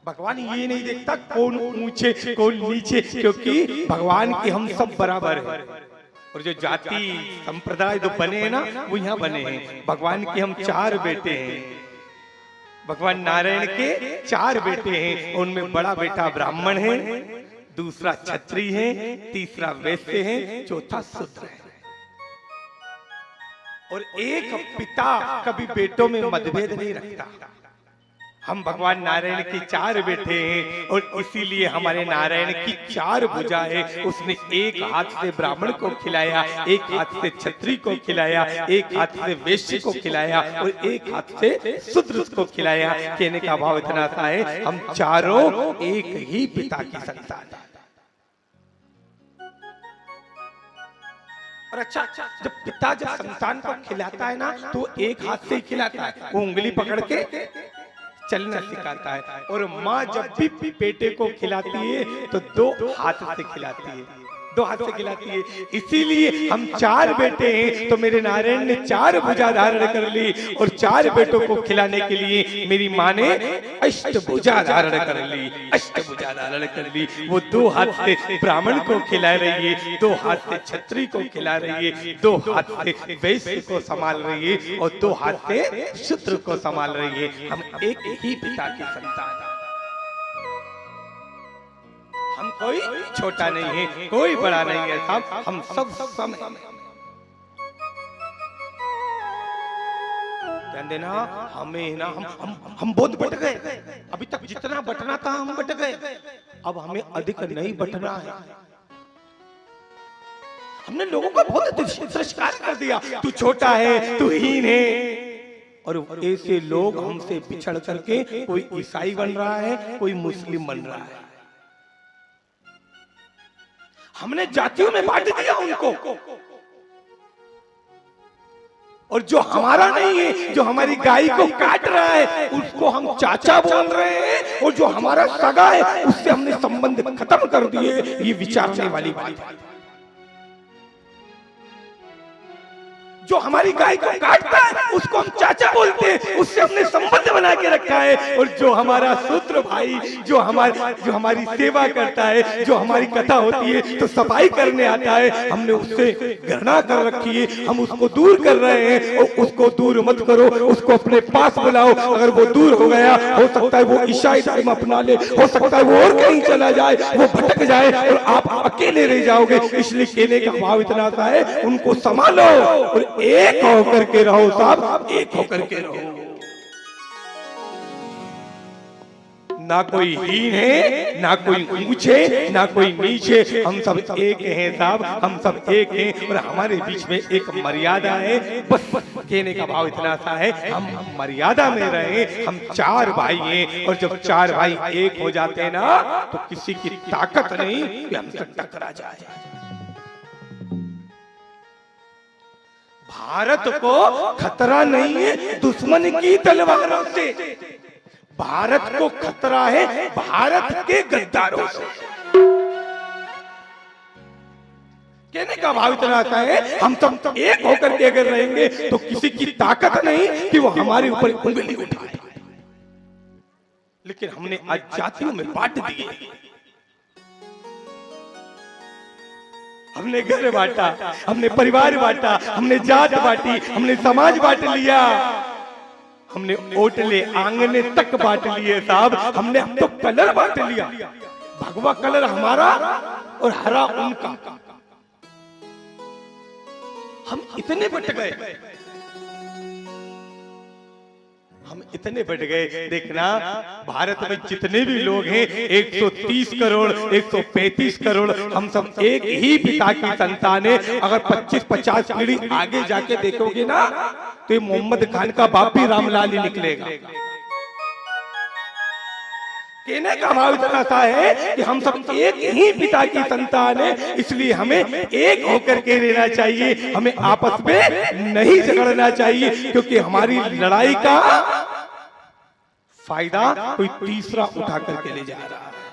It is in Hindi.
भगवान ये नहीं देखता कौन ऊंचे कौन नीचे, क्योंकि भगवान के हम सब बराबर हैं। और जो जाति संप्रदाय जो बने हैं ना, वो यहाँ बने हैं। भगवान के हम 4 बेटे हैं। भगवान नारायण के 4 बेटे हैं। उनमें बड़ा बेटा ब्राह्मण है, दूसरा क्षत्रिय है, तीसरा वैश्य है, चौथा शूद्र है। और एक पिता कभी बेटों में मतभेद नहीं रखता। हम भगवान नारायण के 4 बेटे हैं और इसीलिए हमारे नारायण की 4 भुजा है। उसने एक हाथ से ब्राह्मण को खिलाया, एक हाथ से क्षत्रिय को खिलाया, एक हाथ से वैश्य को खिलाया और एक हाथ से शूद्र को खिलाया। कहने का भाव इतना सा है, हम चारों एक ही पिता की संतान हैं। और अच्छा, जब पिता जब संतान को खिलाता है ना, तो एक हाथ से ही खिलाता है, वो उंगली पकड़ के चलना सिखाता है। और माँ जब भी बेटे को खिलाती है तो 2 हाथ से खिलाती है, 2 हाथ से खिलाती है। इसीलिए हम 4 बेटे हैं, तो मेरे नारायण ने 4 भुजा धारण कर ली। और 4 बेटों को खिलाने के लिए मेरी माँ ने अष्टभुजा धारण कर ली, अष्टभुजा धारण कर ली। वो 2 हाथ से ब्राह्मण को खिला रही है, 2 हाथ से क्षत्रिय को खिला रही है, 2 हाथ से वैश्य को संभाल रही है और 2 हाथ से शूद्र को संभाल रही है। हम एक ही पिता की संतान हैं। हम कोई छोटा नहीं है, कोई बड़ा नहीं है साहब, हम सब सम हैं। ध्यान देना, हमें ना हम बहुत बट गए। अभी तक जितना बटना था हम बट गए, अब हमें अधिक नहीं बटना है। हमने लोगों का बहुत तिरस्कार कर दिया, तू छोटा है, तू हीन है। और ऐसे लोग हमसे पिछड़ करके कोई ईसाई बन रहा है, कोई मुस्लिम बन रहा है। हमने जातियों में बांट दिया उनको। और जो हमारा नहीं है, जो हमारी गाय को काट रहा है, उसको हम चाचा बोल रहे हैं। और जो हमारा सगा है, उससे हमने संबंध खत्म कर दिए। ये विचारने वाली बात है। जो हमारी गाय को काटता है, उसको हम चाचा बोलते हैं, उससे हमने संबंध बना के रखा है। और जो हमारा सूत्र भाई, जो हमारी सेवा करता है, जो हमारी कथा होती है तो सफाई करने आता है, हमने उससे घृणा कर रखी है। हम उसको दूर कर रहे हैं। और उसको दूर मत करो, उसको अपने पास बुलाओ। अगर वो दूर हो गया, हो सकता है वो ईसाई धर्म अपना ले, हो सकता है वो और कहीं चला जाए, वो भटक जाए और आप अकेले रह जाओगे। इसलिए कहने का भाव इतना सा है, उनको संभालो और एक होकर के रहो साहब, एक होकर के रहो। ना कोई हीन है, ना कोई ऊंचे, ना कोई नीचे, हम सब एक हैं साहब, हम सब एक हैं। और हमारे बीच में एक मर्यादा है। बस कहने का भाव इतना सा है, हम मर्यादा में रहे। हम 4 भाई हैं और जब 4 भाई एक हो जाते हैं ना, तो किसी की ताकत नहीं कि हमसे टकरा जाए। भारत को खतरा नहीं है दुश्मन की तलवारों से, भारत को खतरा है भारत के गद्दारों से। कहने का भाव इतना आता है, हम सब एक होकर के अगर रहेंगे तो किसी की ताकत नहीं कि वो हमारे ऊपर उंगली उठाए। लेकिन हमने आज जातियों में बांट दिए। हमने घर बांटा, हमने परिवार बांटा, हमने जात बांटी, हमने समाज बांट लिया, हमने ओटले आंगने तक बांट लिए साहब। हमने अब तो कलर बांट लिया, भगवा कलर हमारा और हरा उनका। हम इतने बट गए, हम इतने बढ़ गए। देखना, भारत में जितने भी लोग हैं 130 करोड़ 135 करोड़, हम सब एक ही पिता की संतान है। अगर 25-50 पीढ़ी आगे जाके देखोगे ना, तो ये मोहम्मद खान का बाप भी रामलाल ही निकलेगा। कहने का भाव इतना सा है कि हम सब एक ही पिता की संतान है। इसलिए हमें एक होकर के रहना चाहिए, हमें आपस में नहीं झगड़ना चाहिए। क्योंकि हमारी लड़ाई का फायदा कोई तीसरा उठा करके ले जा रहा है।